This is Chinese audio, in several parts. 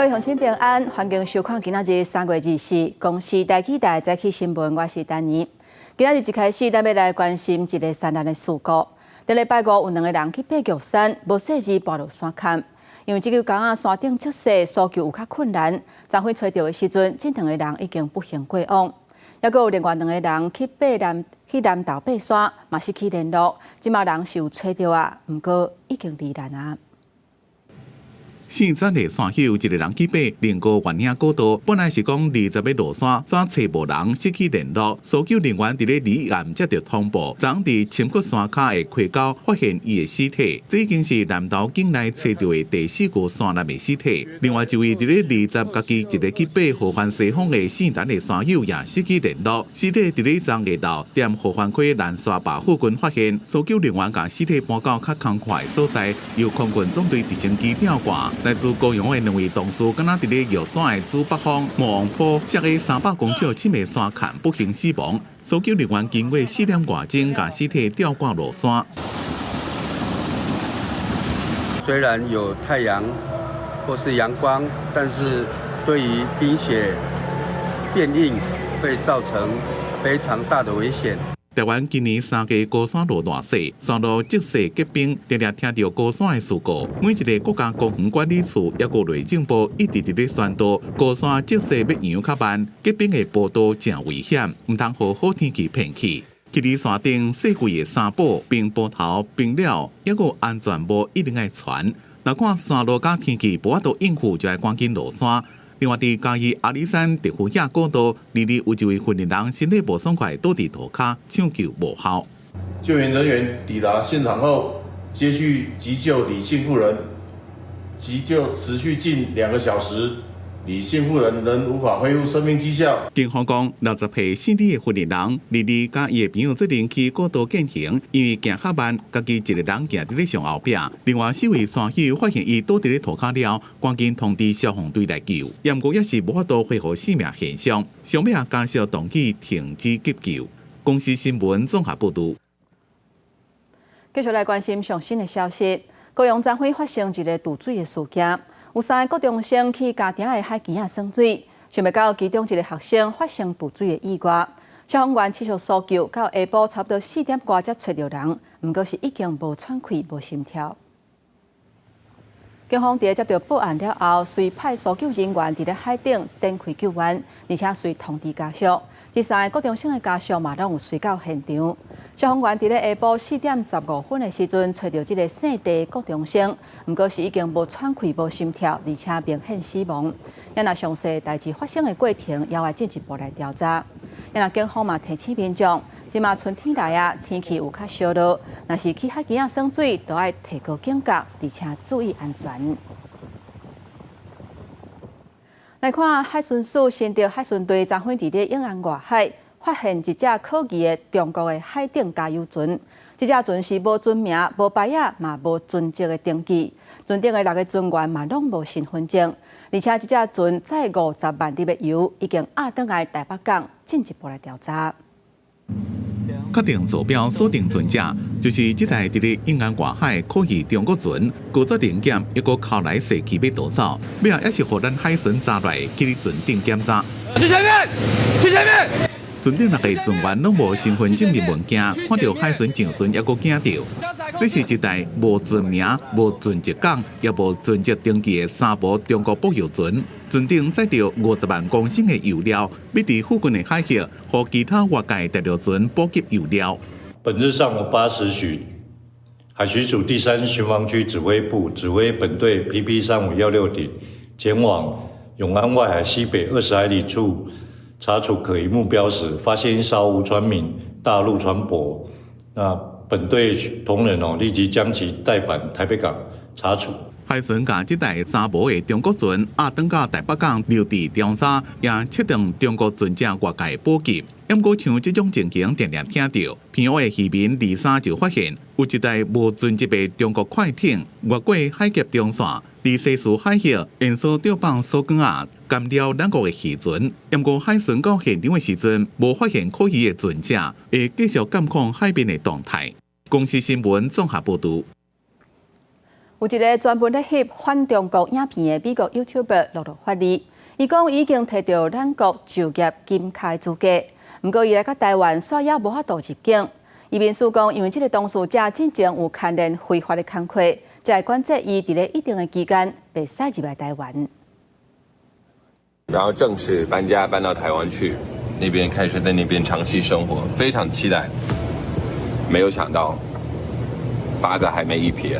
各位乡亲平安，欢迎收看今仔日3月24公司台期待早起新闻，我是丹妮。今仔日一开始，咱要来关心一个山难的事故。伫礼拜五有2个人去爬玉山，无细字跋落山坎，因为这个港山顶侧势搜救有较困难，昨昏找到的时阵，这2个人已经不幸过往。还佫有另外2个人去南投爬山，嘛失去联络。即马人是有找到啊，不过已经罹难啊。四山的山丘，一个人去爬连过原岭古道，本来是讲20要落山，怎找无人，失去联络。搜救人员伫咧离岸接到通报，昨伫深谷山脚的溪沟发现伊的尸体，这已经是南投境内找到的第4个山难的尸体。另外一位伫咧20家己一个去爬河环西方的四山的山友也失去联络，尸体伫咧昨日到踮河环区南沙坝附近发现，搜救人员将尸体搬到较空旷的所在，由空军总队直升机吊挂。来自高雄的2位同事，敢若伫咧玉山的主北方莫王坡设的300公尺深的山坎不幸死亡。搜救人员经过4点多钟，将尸体吊挂落山。虽然有太阳或是阳光，但是对于冰雪变硬会造成非常大的危险。台湾今年3月高山路大雪，山路积雪结冰，常常听到高山的事故。每一个国家公园管理处也有内政部一直伫咧宣导，高山积雪要扬较慢，结冰的步道正危险，唔通互好天气骗去。去伫山顶细贵的山宝、冰波头、冰了，还有安全帽一定要穿。若看山路甲天气无法度应付，就要赶紧落山。另外，伫嘉义阿里山德福亚古道，有一位训练人身体无爽快，倒伫涂骹，抢救无效。救援人员抵达现场后，接续急救李姓妇人，急救持续近2个小时，李姓妇人仍无法恢复生命迹象。警方讲，60岁姓李的训练人，李甲伊的朋友责任去古道践行，因为行较慢，家己一个人行伫咧上后壁。另外4位山友发现伊倒伫咧涂骹了，赶紧通知消防队来救，不过也是无法度恢复生命现象，上尾加速动机停止急救。公司新闻综合报道。继续来关心上新的消息，高雄昨昏发生一个渡水的事件。有3个高中生去家庭的海基啊耍水，想不到其中一个学生发生渡水的意外。消防员持续搜救，到下晡差不多4点多才找到人，不过是已经无喘气、无心跳。警方在接到报案了后，随派搜救人员伫咧海顶展开救援，而且随通知家属。这3个高中生的家属嘛，拢有随到现场。消防员伫咧下晡4点15分的时阵，找到这个姓地高中生，不过是已经无喘气、无心跳，而且明显死亡。也若详细代志发生的过程，也要进一步来调查。也若警方嘛提醒民众，即马春天来啊，天气有较烧热，若是去海边啊耍水，都要提高警觉，而且注意安全。来看海巡署新竹海巡队昨昏伫咧永安外海发现一只可疑的中国的海顶加油船。这只船是无船名、无牌仔，嘛无船籍的登记。船顶的6个船员嘛拢无身份证，而且这只船载50万粒的油，已经押转来台北港进一步来调查。确定坐标锁定船只，就是这台伫咧永安外海可疑中国船，过责临检，一个靠来设计要逃走，尾后也是互咱海巡抓来去咧船顶检查。去前面，去前面！船顶6个船员拢无身份证明物件，看到海巡上船也阁惊到。这是一台无船名、无船籍港，也无船籍登记的3部中国捕鱼船。船顶载着50万公升的油料，要伫附近的海域，和其他外界大陆船补给油料。本日上午8时许，海巡署第3巡防区指挥部指挥本队 PP3516艇前往永安外海西北20海里处查处可疑目标时，发现一艘无船名大陆船舶。那本队同仁立即将其带返台北港查处。海巡将这台查无的中国船押转到台北港留置调查，也确定中国船只外界补给。不过，像这种情形常常听到，偏远的渔民23就发现有一台无船籍的中国快艇越过海峡中线，伫西苏海域沿所钓放苏管啊，干掉咱国的渔船。不过，海巡到现场的时阵，无发现可疑的船只，会继续监控海边的动态。公司新闻综合报道。有一个专门咧翕反中国影片的美国 YouTuber 陆陆发力，伊讲已经摕到咱国就业金卡资格，不过伊来到台湾煞也无法度入境。伊面试讲，因为这个当事者进前有牵连非法的工课，才会管制伊伫咧一定的期间被使入来台湾。然后正式搬家搬到台湾去，那边开始在那边长期生活，非常期待。没有想到，八字还没一撇，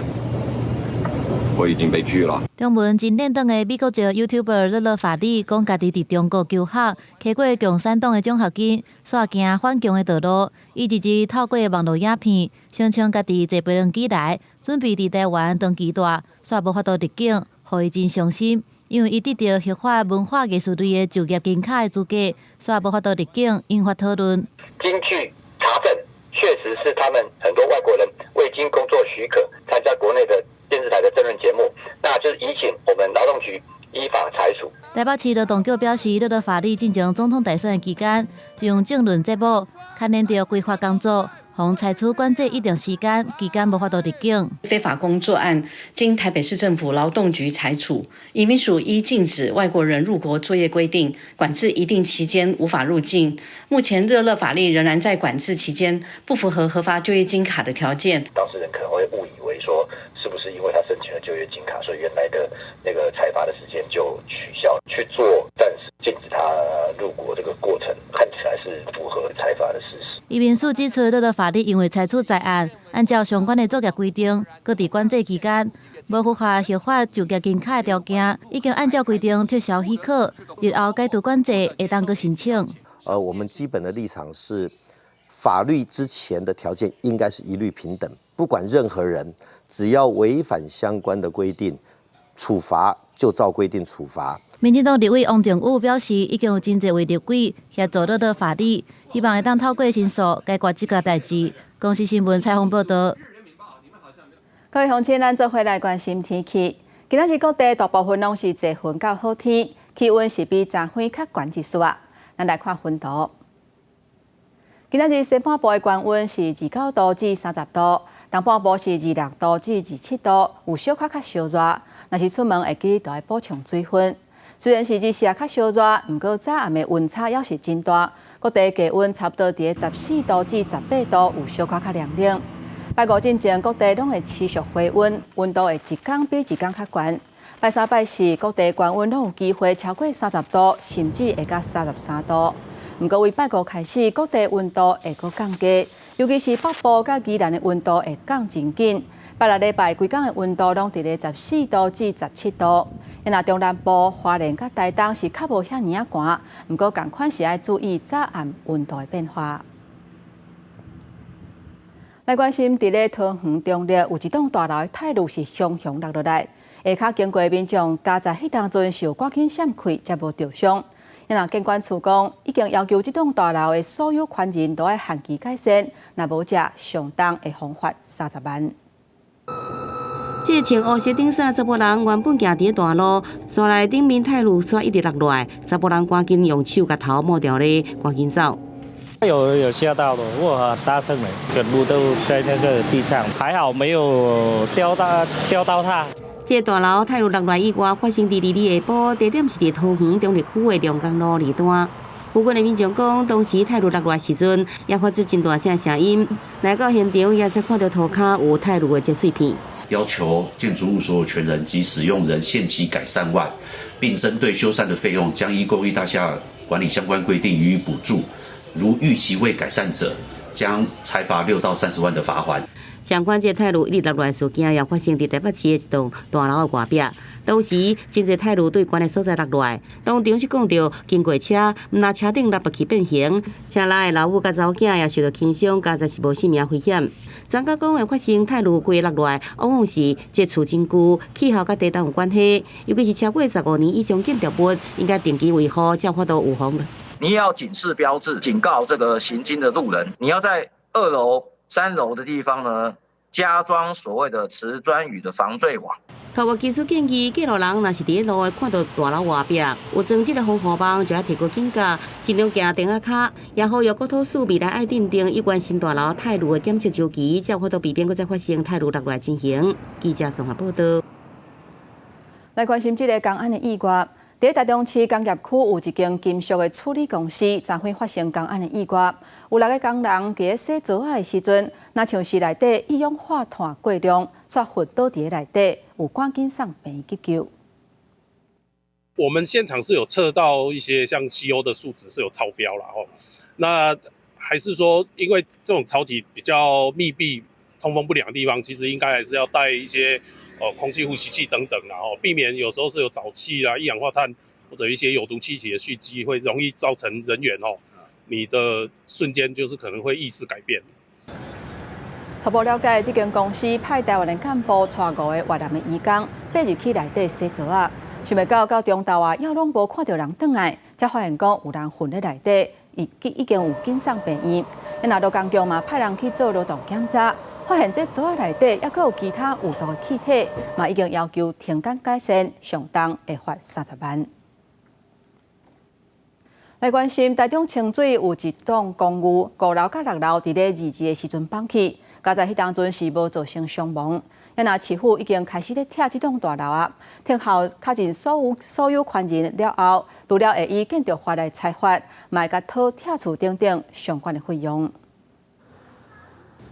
我已经被拒了。中文真认同的美国籍 YouTuber 乐乐法理讲，家己伫中国求学，摕过共产党的奖学金，煞行反共的道路。伊一直透过网络影片，声称家己坐飞机来，准备伫台湾当期待，煞无法度入境，互伊真伤心。因为伊得到合法文化艺术类的就业金卡的资格，煞无法度入境，引发讨论。经据查证，确实是他们很多外国人未经工作许可参加国内的电视台的政论节目，那就是已请我们劳动局依法裁处。台北市劳动局表示，乐乐法理进行总统大选的期间，就用政论节目牵连到规划工作。从采取管制一定时间，期间无法度入境。非法工作案经台北市政府劳动局裁处，移民署依禁止外国人入国作业规定，管制一定期间无法入境。目前乐乐法律仍然在管制期间不符合合法就业金卡的条件。当事人可能会误以为说，是不是因为他申请了就业金卡，所以原来的那个裁罚的时间就取消去做，但是禁止他入国这个过程看起来是符合裁罚的事实。移民署指出，乐乐法律因为采取在案，按照相关的作业规定，搁伫管制期间无符合合法就业金卡的条件，已经按照规定撤销许可，日后该度管制会当搁申请。我们基本的立场是，法律之前的条件应该是一律平等，不管任何人，只要违反相关的规定，处罚就照规定处罚。民进党立委王定宇表示，已经有真侪位立委协助乐乐法律，希望会当透过申诉解决这个代志。公视新闻采访报道。各位乡亲，咱做回来关心天气。今仔日各地大部分拢是侪云到好天，气温是比昨昏较悬一丝啊。咱来看温度。今仔日西半部的高温是29度至30度，东半部是26度至27度，有小可较烧热。若是出门会记得要补充水分。虽然是日时较烧热，不过早暗的温差也是真大。各地低温差不多伫14度至18度，有小可较凉冷。拜五进前，各地拢会持续回温，温度会一天比一天较悬。拜三、拜四，各地高温拢有机会超过30度，甚至会到33度。不过为拜五开始，各地温度会搁降低，尤其是北部甲宜兰的温度会降真紧。拜六礼拜规天的温度拢伫咧14度至17度。那中南部、花莲甲台东是较无遐尼啊寒，不过同款是要注意早暗温度的变化。来关心，伫咧桃园中立有一栋大楼的铁路是熊熊落落来，下骹经过民众加在迄当阵是有赶紧闪开，才无受伤。那监管处讲，已经要求这栋大楼的所有权人都要限期改善，若无者上当会罚款30万。这个穿黑色顶衫查甫人原本行伫大路，刷来顶面铁路刷一直落落来，查甫人赶紧用手甲头抹掉咧，赶紧走。有吓到的，我搭乘了，全部都在那个地上，还好没有掉到它。这个大楼铁路落来以外，发生伫2日下晡，地点是伫桃园中立区的龙江路2段。附近的民众讲，当时铁路落来时阵，也发出真大声音，来到现场也是看到涂骹有铁路的积水片。要求建筑物所有权人及使用人限期改善外，并针对修缮的费用，将依公益大厦管理相关规定予以补助。如逾期未改善者，将裁罚6到30万的罚款。相关这铁路一直落来事件，也发生伫台北市的一栋大楼的外壁。当时真侪铁路对关的所在落落来，当中是讲到经过车，毋若车顶落不去变形，车内的老母甲查某囝也受到轻伤，加在是无性命危险。专家讲会发生铁路规落落来，往往是接触真久，气候甲地动有关系，尤其是超过15年以上建筑物，应该定期维护，才法度预防。你要警示标志，警告这个行经的路人。你要在2楼、3楼的地方呢，加装所谓的瓷砖雨的防坠网。透过技术建议，过路人若是伫咧路的看到大楼外壁有装这个防护网，就要提高警觉，尽量行顶仔卡，也呼吁国土署未来爱订定有关新大楼泰路的检测周期，才有法度避免再发生泰路落来情形。记者综合报道。来关心这个公安的意外，在台中市工业区有一间金属的处理公司，昨昏发生公安的意外，有6个工人伫洗槽仔的时阵，那像是内底一氧化碳过量，煞昏倒伫内底，有赶紧送病院急救。我们现场是有测到一些像 CO 的数值是有超标了哦，那还是说，因为这种槽体比较密闭、通风不良的地方，其实应该还是要带一些空气呼吸器等等啦哦，避免有时候是有沼气啦、一氧化碳或者一些有毒气体的蓄积，会容易造成人员你的瞬间就是可能会意识改变。初步了解，这间公司派台湾的干部带5个越南的移工爬入去内底洗槽仔，想袂到中昼啊，还拢无看到人转来，才发现讲有人混在内底，已经有紧送病院。那劳工局嘛派人去做劳动检查，发现这槽仔内底还佫有其他有毒的气体，嘛已经要求停工改善，上当会罚30万。来关心台中清水有一栋公寓5楼甲6楼伫咧2的时阵放起，加在迄当阵是无造成伤亡。那市府已经开始咧拆这栋大楼啊，听候确认所有权人了后，除了会以建筑法来裁罚，嘛会甲讨拆除等等相关的费用。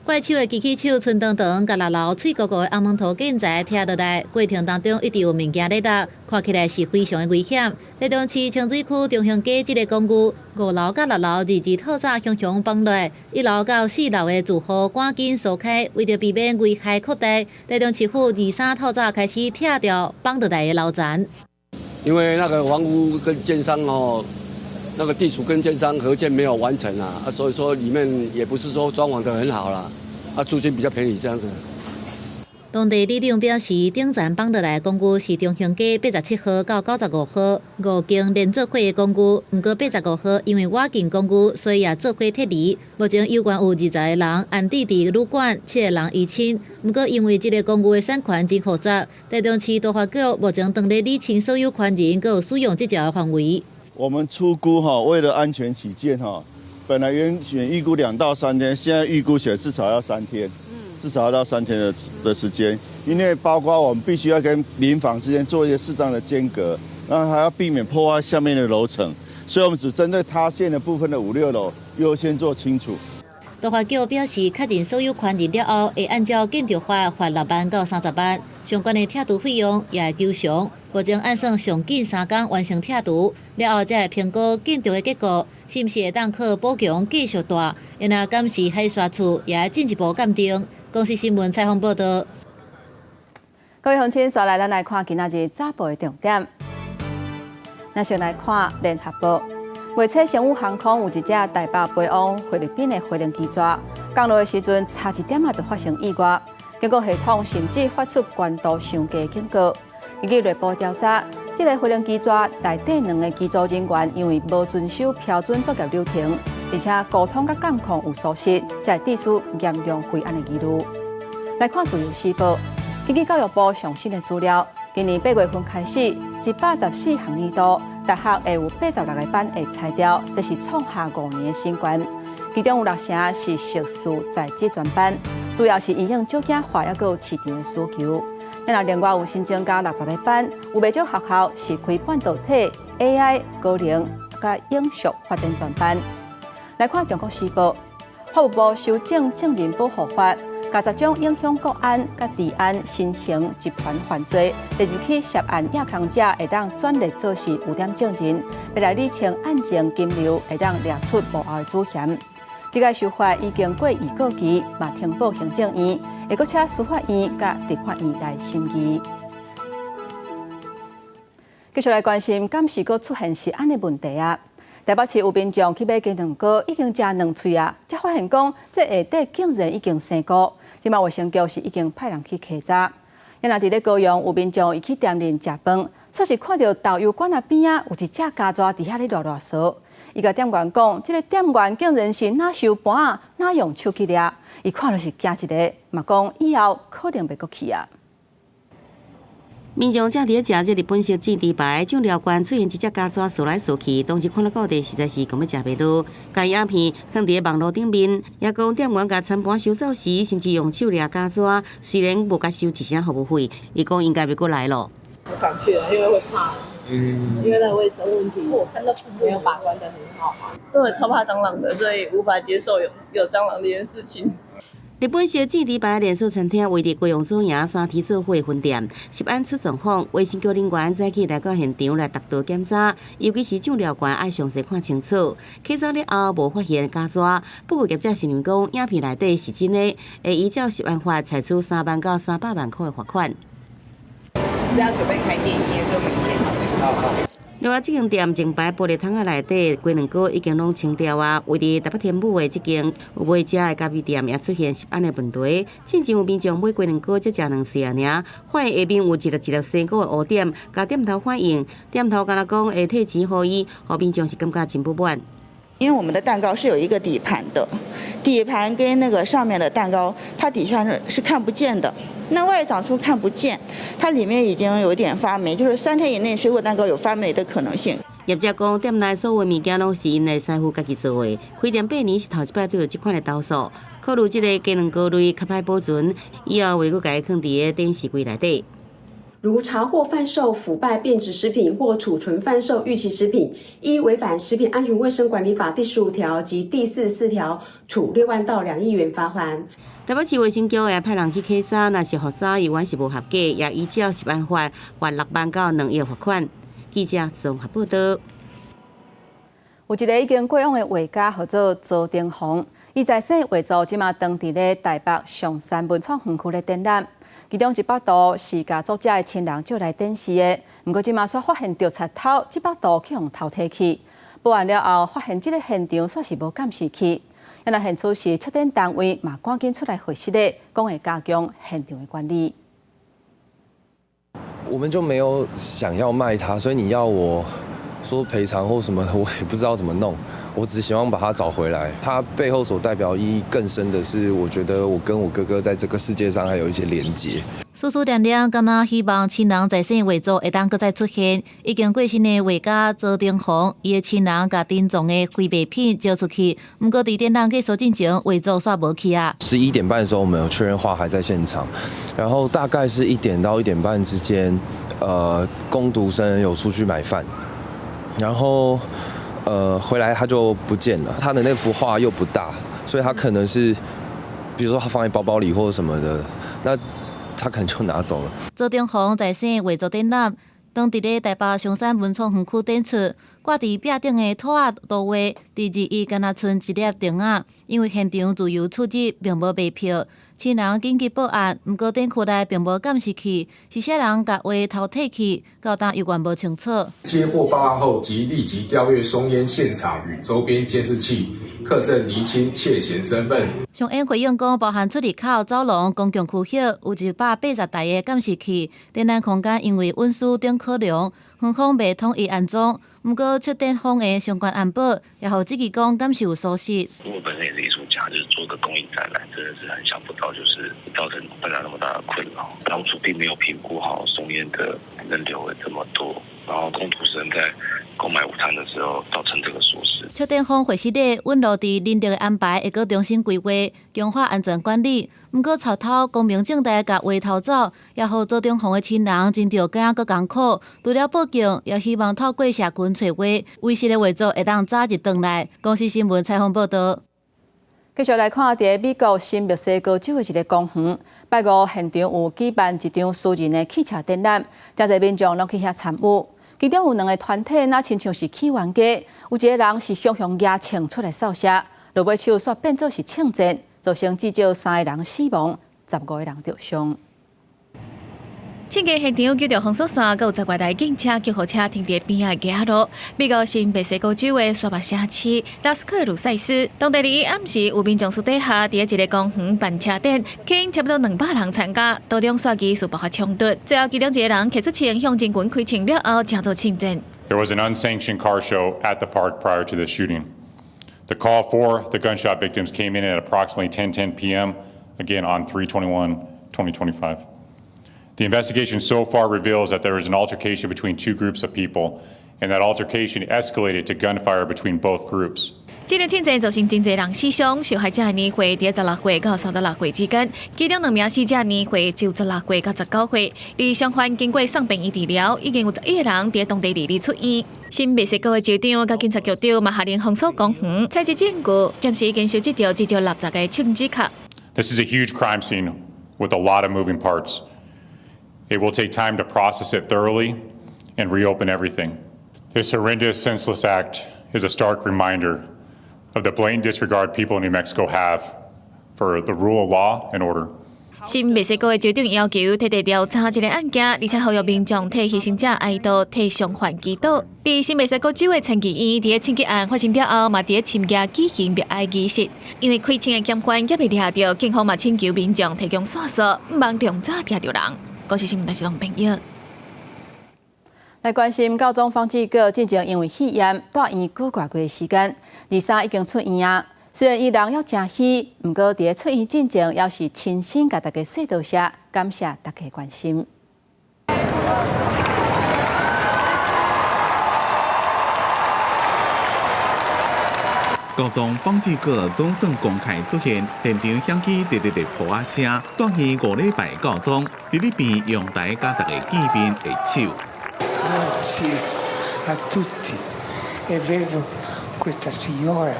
怪手的机器手春长长，甲6楼脆糊糊的红门头建材拆落来，过程当中一直有物件咧落，看起来是非常的危险。台中市清水区中兴街这个公寓5楼甲6楼2透早熊熊放落，1楼到4楼的住户赶紧疏开，为着避免危害扩大，台中市府23透早开始拆掉放落来的楼层。因为那个房屋跟建商那个地主跟建商合建没有完成啊，所以说里面也不是说装潢得很好啦，租金比较便宜这样子。当地里长表示，顶层放落来的公寓是中兴街87号到95号5间连做伙的公寓，不过85号因为瓦进公寓，所以也做伙撤离。目前有关有20个人安置伫旅馆，7个人移亲。不过因为这个公寓的产权真复杂，台中市都发局目前正在厘清所有权人佮使用这条的范围。我们初估为了安全起见本来原先预估2到3天，现在预估起来至少要3天，至少要到3天的时间，因为包括我们必须要跟邻房之间做一些适当的间隔，然后还要避免破坏下面的楼层，所以我们只针对塌陷的部分的5、6楼优先做清楚。都发局表示，确认所有权人了后，会按照建筑法罚6万到30万，相关的拆除费用也会求偿。目前按算上紧3天完成拆除，了后才会评估建筑的结果，是毋是会当可补强继续大，因若监视海沙处也会进一步鉴定。公司新闻采访报道。各位乡亲，再来咱来看今仔日早报的重点。咱先来看联合报。月初商务航空有一只台北飞往菲律宾的飞行机抓，降落的时阵差一点就发生意外，经过系统甚至发出关度上低的警告。根据内部调查，这个飞行机抓内底2个机组人员因为无遵守标准作业流程，而且沟通甲监控有疏失，才会致出严重灰暗的记录。来看自由时报，根据教育部上新的资料，今年8月份开始，114项年度大学会有86个班会裁掉，这是创下5年的新高。其中有6成是硕士在职专班，主要是因应少子化也有市场的需求。另外有新增加60个班，有不少学校是开半导体、AI、高龄甲影视发展专班。来看中国时报，法务部修正证人保护法，加10种影响国安甲治安新型集团犯罪，第2起涉案亚康者会当转列做是污点证人，要来理清案情金流，会当列出幕后的主嫌。这个修法已经过预告期，嘛停报行政院，会搁请司法院甲立法院来审议。继续来关心，敢是搁出现食安的问题啊？台北市有民众去买鸡蛋糕，已经食2喙啊，才发现讲这下底竟然已经生菇。今嘛卫生局是已经派人去稽查。因若伫咧高雄有民众伊去店里食饭，确实看到导游馆那边啊有一只家蛇伫遐咧乱乱扫。伊甲店员讲，这个店员竟然是哪收盘啊，哪用手去掠，伊看就是惊一个，嘛讲以后可能袂搁去啊。民众正伫食这日本式煎猪排，酱料罐出现一只家蛇扫来扫去，当时看到到底实在是讲要食袂落。甲鸦片放伫网络顶面，也讲店员甲餐盘收走时，甚至用手掠家蛇，虽然无甲收一声服务费，伊讲应该袂过来咯。我敢去了，因为会怕。因为那个卫生问题，我看到没有把关的很好啊。对，超怕蟑螂的，所以无法接受有蟑螂这件事情。日本式煎猪排连锁餐厅位伫高雄左营3天社会分店，食安出状况，卫生局人员早起来到现场来督导检查，尤其是酱料罐爱详细看清楚。检查了后无发现假蛇，不过业者承认讲影片内底是真的，会依照食安法采取3万到300万块的罚款。就是要准备开店面，所以我们现场会。另外，这间店前排玻璃桶仔内底鸡卵糕已经拢清掉啊。位伫台北天母的这间有卖食的咖啡店也出现食安的问题。进前有民众买鸡卵糕才食2次啊尔，发现下面有一粒生果的污点，甲店头反映，店头敢若讲会退钱予伊，互民众是感觉真不满。因为我们的蛋糕是有一个底盘的，底盘跟那个上面的蛋糕，它底下是看不见的。那外长处看不见，它里面已经有点发霉，就是3天以内水果蛋糕有发霉的可能性。业者讲，店内所有物件拢是因的师傅家己做的，开店8年是头一摆对到这款的投诉。考虑这个鸡卵糕类较歹保存，以后会阁家放伫个电视柜内底。如查获贩售腐败变质食品或储存贩售逾期食品，依违反食品安全卫生管理法第15条及第44条，处6万到2亿元罚锾。台北市卫生局也派人去稽查，若是核查有原是无合格，也依照食安法罚6万到2亿罚款。记者综合报道。有一个已经过往的画家，叫做周定宏，伊在生画作即马当伫咧台北上山文创园区咧展览。其中一幅图是甲作者的亲人借来展示的，不过即马却发现着贼头，这幅图去用偷摕去。报案了后，发现这个现场却是无监视器。原来现出是测定单位嘛，赶紧出来回息的，讲会加强现场的管理。我们就没有想要卖它，所以你要我说赔偿或什么，我也不知道怎么弄。我只希望把它找回来。它背后所代表意义更深的是，我觉得我跟我哥哥在这个世界上还有一些连结。思思念念，敢若希望亲人在生画作会当搁再出现。已经过身的画家周定宏，伊的亲人甲珍藏的非卖品交出去，不过伫展览结束进前，画作煞无去啊。11点半的时候，我们有确认画还在现场，然后大概是1点到1点半之间，工读生有出去买饭，然后回来他就不见了。他的那幅画又不大，所以他可能是，比如说他放在包包里或者什么的，那他可能就拿走了。周定宏在生画作展览，当伫咧台北松山文创园区展出，挂伫壁顶的土仔图画，第2伊敢若剩一粒钉仔，因为现场自由出入，并无卖票。亲人紧急报案，不过展区内并无监视器，是啥人甲画偷摕去，到当有关无清楚。接获报案后，即立即调阅松烟现场与周边监视器，客证厘清窃嫌身份。上演回应讲，包含出入口、走廊、公共区域有180台的监视器，展览空间因为运输等考量，园方未统一安装。不过，出展方的相关安保也互自己讲敢是有疏失。我本身也是艺术家，就是做个公益展览，真的是很想不到，就是造成大家那么大的困扰。当初并没有评估好松烟的人流会这么多，然后工读生在购买午餐的时候造成这个疏失。出展方会时内，阮落地人流的安排会阁重新规划，强化安全管理。不过草头光明正大甲画偷走，也互周定宏的亲人真着更搁艰苦。除了报警，也希望透过社群找话，维系的画作会当早日回来。公司新闻采访报道。继续来看，伫美国新墨西哥州的一个公园，拜五现场有举办一场私人的汽车展览，真侪民众拢去遐参与。其中有2个团体，那亲像是起源家，有一个人是雄雄野枪出来扫射，落尾手煞变做是枪战，造成至少3个人死亡，15个人受伤。庆家现场救着封锁线，佮有10多台警车、救护车停伫边仔街路。美国新墨西哥州的沙巴城市拉斯克鲁塞斯，当地2暗时有民众私底下伫一个公园办车展，吸引差不多200人参加，途中煞机数爆发冲突，最后其中一个人摕出枪向警棍开枪了后，乘做枪战。There was an unsanctioned car show at the park prior to the shooting. The call for the gunshot victims came in at approximately 10:10 p.m. again on 3/21/2025. The investigation so far reveals that there was an altercation between two groups of people, and that altercation escalated to gunfire between both groups. 这场枪战造成真侪人死伤，受害者的年岁伫16岁到36岁之间，其中2名死者年岁就16岁到19岁。而伤患经过送病院治疗，已经有11个人伫当地离出院。新北市的州长甲警察局长嘛下令封锁公园，采集证据，暂时已经收集到至少60个枪支卡。This is a huge crime scene with a lot of moving parts. It will take time to process it thoroughly and reopen everything. This horrendous, senseless act is a stark reminder of the blatant disregard people in New Mexico have for the rule of law and order. 新北市的州长要求彻底调查这个案件，而且呼吁民众替牺牲者哀悼，替伤患祈祷。伫新北市各州的陈其院，伫枪击案发生了后，嘛伫深夜举行默哀仪式。因为开枪的检官也未抓到，警方嘛请求民众提供线索，毋望重早抓到人。高市新闻台是朋友。来关心高中方志哥进前因为肺炎住院过偌几时间，23已经出院啊。虽然伊人要真喜，不过伫出院进前，也是亲身甲大家说道谢，感谢大家关心。高中方志哥总算公开出现，现场响起热烈的呼啊声，带去5礼拜高中，伫里边用台甲大家见面的手。Grazie a tutti e vedo questa signora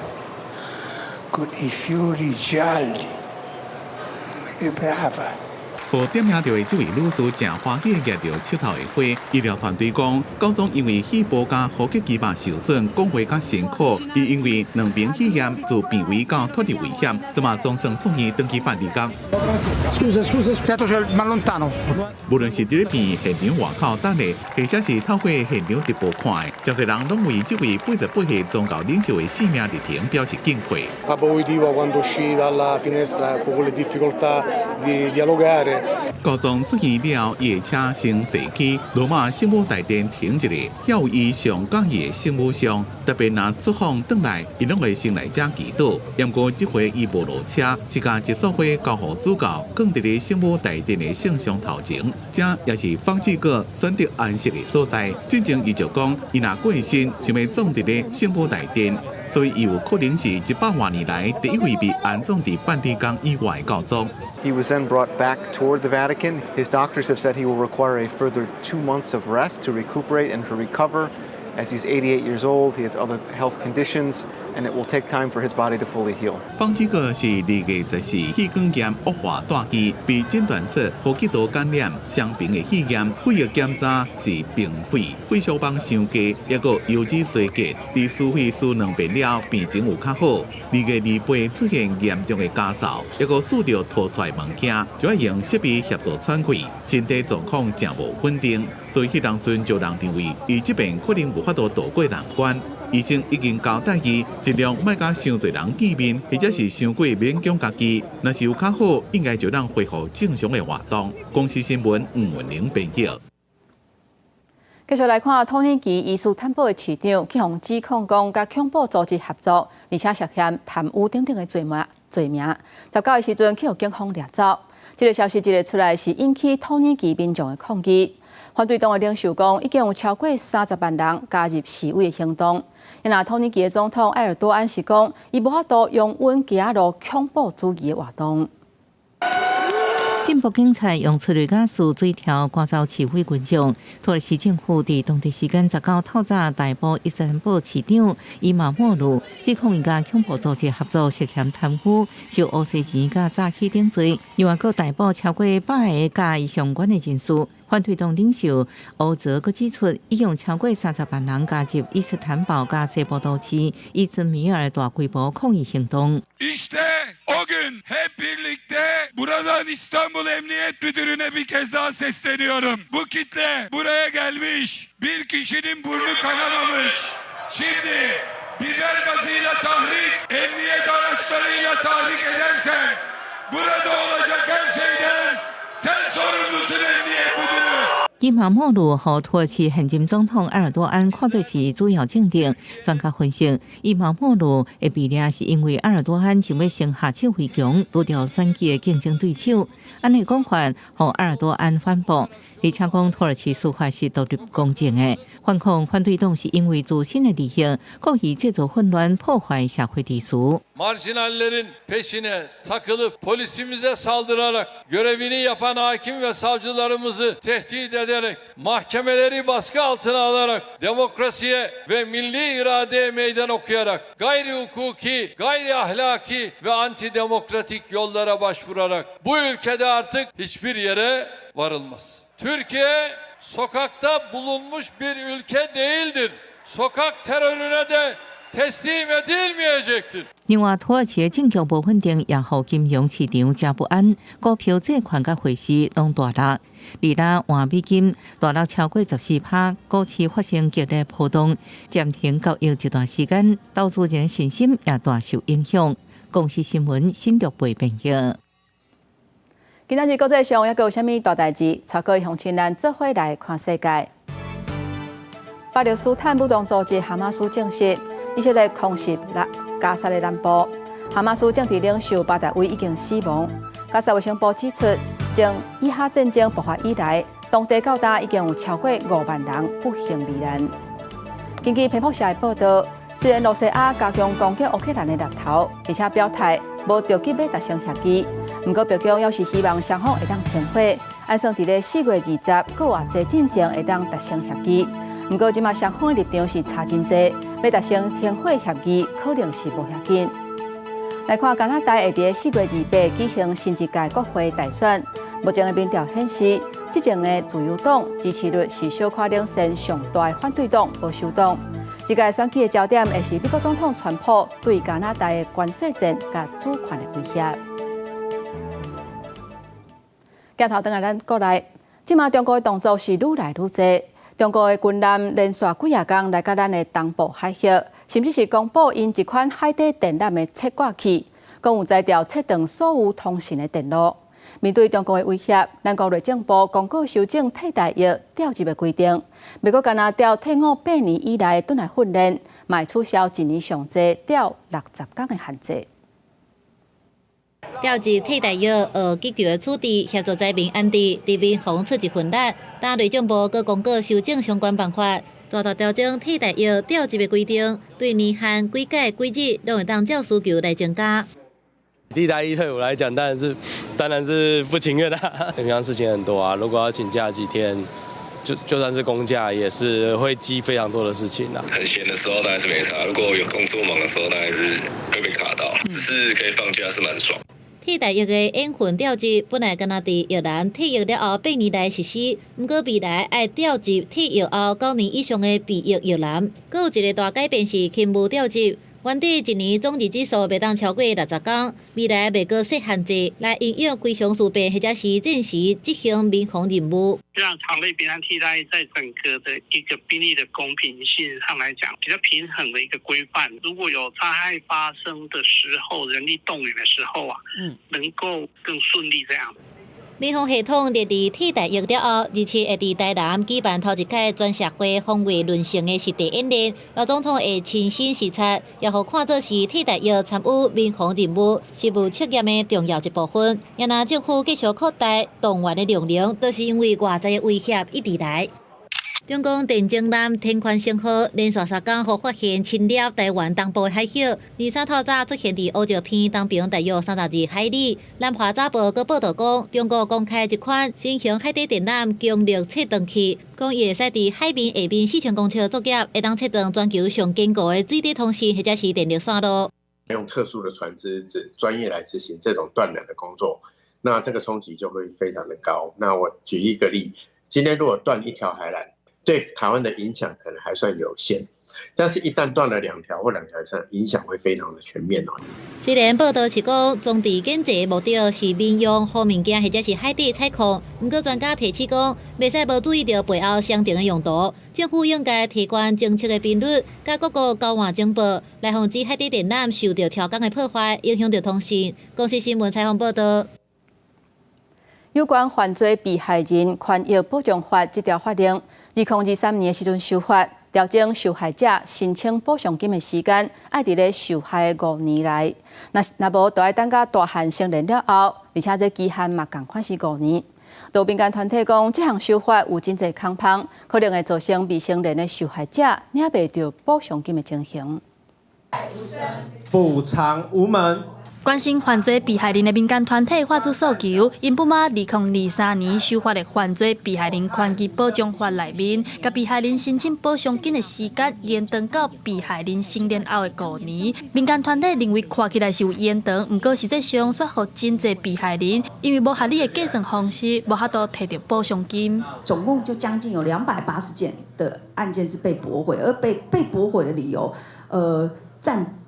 con i fiori gialli. Che brava! 和点名到的这位女士正欢喜拿到手头的花，医疗团队讲，高中因为肺部甲呼吸肌肉受损，讲话较辛苦，伊因为2边肺炎自病危到脱离危险，即马总算出院登记办理工。Scusa, certo c'è il mallontano. 无论是伫片现场外口等的，或者是透过现场直播看的，真侪人拢为这位88岁宗教领袖的性命历程表示敬佩。Papa Wojtyła quando uscì dalla finestra con le difficoltà di dialogare. 高中出院了，伊的车先坐去罗马圣母大殿停一下，遐有伊上讲义的圣母像，特别若出访转来，伊拢会先来遮祈祷。不过这回伊无落车，是将一束花交予主教，放伫咧圣母大殿的圣像头前。这也是方志哥选择安息的所在。进前伊就讲，伊若过身，想要葬伫咧圣母大殿，所以伊有可能是100多年来第一位被安葬伫梵蒂冈以外的高中。He was then brought back toward the Vatican. His doctors have said he will require a further 2 months of rest to recuperate and to recover. As he's 88 years old, he has other health conditions, and it will take time for his body to fully heal. 方志哥是2月14气管炎恶化大气，被诊断出呼吸道感染、双病的肺炎，肺液检查是并肺，肺小板伤低，也个油脂衰竭。伫输血输2遍了，病情有较好。2月28出现严重的咳嗽，也个试着吐出来物件，就要用设备协助喘气，身体状况正无稳定。所以迄当阵就人认为，伊这边可能无法度渡过难关。医生已经交代伊，尽量莫甲伤侪人见面，或者是伤过勉强家己。若是有较好，应该就让恢复正常的活动。公司新闻吴文玲编辑。继续来看，土耳其疑似贪腐的市长去互指控讲甲恐怖组织合作，而且涉嫌贪污等等的罪名。19的时阵去互警方掠走。这个消息一日出来，是引起土耳其民众的抗议。反对党的领袖讲，已经有超过30万人加入示威的行动。因那土耳其的总统埃尔多安是讲，伊无法度容忍加入恐怖主义的活动。进步警察用催泪瓦斯水条赶走示威群众。土耳其政府伫当地时间19透早逮捕伊斯兰堡市长伊马莫鲁，指控伊甲恐怖组织合作涉嫌贪污、受乌西钱甲诈欺等罪。另外，佫逮捕超过100个甲伊相关的人士。反对党领袖欧泽佫指出，已用超过30万人加入伊斯坦堡甲西部都市伊兹米尔大规模抗议行动。O gün hep birlikte buradan İstanbul Emniyet Müdürü'ne bir kez daha sesleniyorum. Bu kitle buraya gelmiş, bir kişinin burnu kanamamış. Şimdi biber gazıyla tahrik, emniyet araçlarıyla tahrik edersen burada olacak her şeyden sen sorumlusun Emniyet Müdürü. 伊马莫鲁和土耳其现任总统埃尔多安看作是主要政敌。专家分析，伊马莫鲁会被抓是因为埃尔多安想要先下手为强，除掉选举的竞争对手。安尼讲法，和埃尔多安反驳，而且讲土耳其司法是独立公正的。反抗反对党是因为自身的利益，故意制造混乱，破坏社会秩序。Marjinallerin peşine takılıp polisimize saldırarak görevini yapan hakim ve savcılarımızı tehdit ederek mahkemeleri baskı altına alarak demokrasiye ve milli iradeye meydan okuyarak gayri hukuki, gayri ahlaki ve antidemokratik yollara başvurarak bu ülkede artık hiçbir yere varılmaz. Türkiye sokakta bulunmuş bir ülke değildir. Sokak terörüne de teslim edilmeyecektir. 另外，土耳其的政局不稳定，也让金融市场加不安，股票借款甲汇市拢大落。里拉换美金大落超过14%，股市发生剧烈波动，暂停交易一段时间，投资人信心也大受影响。公司新闻新竹陪朋友。今仔日国际上还有啥物大代志？超过乡亲咱做伙来看世界。巴勒斯坦武装组织哈马斯证实，以色列空袭加沙的南部，哈马斯政治领袖巴达维已经死亡。加沙卫生部指出，从以哈战争爆发以来，当地到达已经有超过5万人不幸罹难。根据彭博社的报道，虽然罗西亚加强攻击乌克兰的立头，而且表态无着急要达成协议，不过北京要是希望双方会当停火，按算伫咧4月20，搁有偌济进程会当达成协议。不过，即马双方的立场是差真济，要达成停火协议可能是无遐紧。来看加拿大会伫4月28举行新一届国会大选，目前的民调显示，执政的自由党支持率是小可领先上大的反对党保守党。这届选举的焦点会是美国总统川普对加拿大的关税战甲主权的威胁。镜头转来咱国内，即马中国的动作是愈来愈多。中国的军舰连续几夜天来到咱的东部海峡，甚至是公布因一款海底电缆的测挂器，讲有在调切断所有通讯的电路。面对中国的威胁，咱国内政部公告修正替代役调集的规定，美国加拿大退伍8年以来转来训练，嘛取消1年上济调60天的限制。调集替代役学急救的处置，协助灾民安置，伫民防出一份力。但内政部佮公告修正相关办法，大大调整替代役调集的规定，对年限、几届、几日，拢会当照需求来增加。替代役对我来讲，当然是不情愿的。平常事情很多啊，如果要请假几天，就算是公假，也是会积非常多的事情啦。很闲的时候当然是没差，如果有工作忙的时候，当然是会被卡到。只是可以放假是蛮爽。替代役的演训调集本来敢若伫越南退役了后8年来实施，不过未来爱调集退役后9年以上的备役越南。佫有一个大改变是勤务调集，原底1年总日指数袂当超过60天，未来袂搁设限制，来应用规常事变或者是战时执行民防任务。让常备兵和替代役在整个的一个兵力的公平性上来讲，比较平衡的一个规范。如果有灾害发生的时候，人力动员的时候啊，能够更顺利这样。民防系统列伫替代役了后，而且会伫台南举办头一届全社会防卫论成的实地演练，老总统会亲身视察，也互看作是替代役参与民防任务实务测验的重要一部分。也若政府继续扩大动员的量能，都是因为外在的威胁一直来。中共电侦舰天宽星号连续3天，互发现侵入台湾东部的海峡。23透早出现伫乌石片东平大约32海里。南华早报佮报道讲，中国公开一款新型海底电缆强力测断器，讲伊会使伫海面下面4000公尺作业，会当测断全球上坚固的水底通信或者是电力线路。用特殊的船只专业来执行这种断缆的工作，那这个冲击就会非常的高。那我举一个例，今天如果断一条海缆，对台湾的影响可能还算有限，但是一旦断了2条或2条以上，影响会非常的全面哦。虽然报道是讲装置检测目的是民用好物件或者是海底采矿，不过专家提醒讲，袂使无注意到背后相同的用途。政府应该提高侦测的频率，甲各个交换情报，来防止海底电缆受到超工的破坏，影响到通讯。公司新闻采访报道。有关犯罪被害人权益保障法这条法令，2023年时阵修法，调整受害者申请补偿金的时间，要伫咧受害的5年内。若无，就要等到大汉成年了后，而且这期限嘛同款是5年。有民间团体讲，这项修法有真侪空隙，可能会造成未成年的受害者领袂到补偿金的情形。补偿无门。关心犯罪被害人的民间团体发出诉求，因不满2023年修法的犯罪被害人权益保障法内面，甲被害人申请补偿金的时间延长到被害人成年后的5年。民间团体认为看起来是有延长，不过实际上却予真侪被害人因为无合理的计算方式，无法度摕到补偿金。总共就将近有280件的案件是被驳回，而被驳回的理由，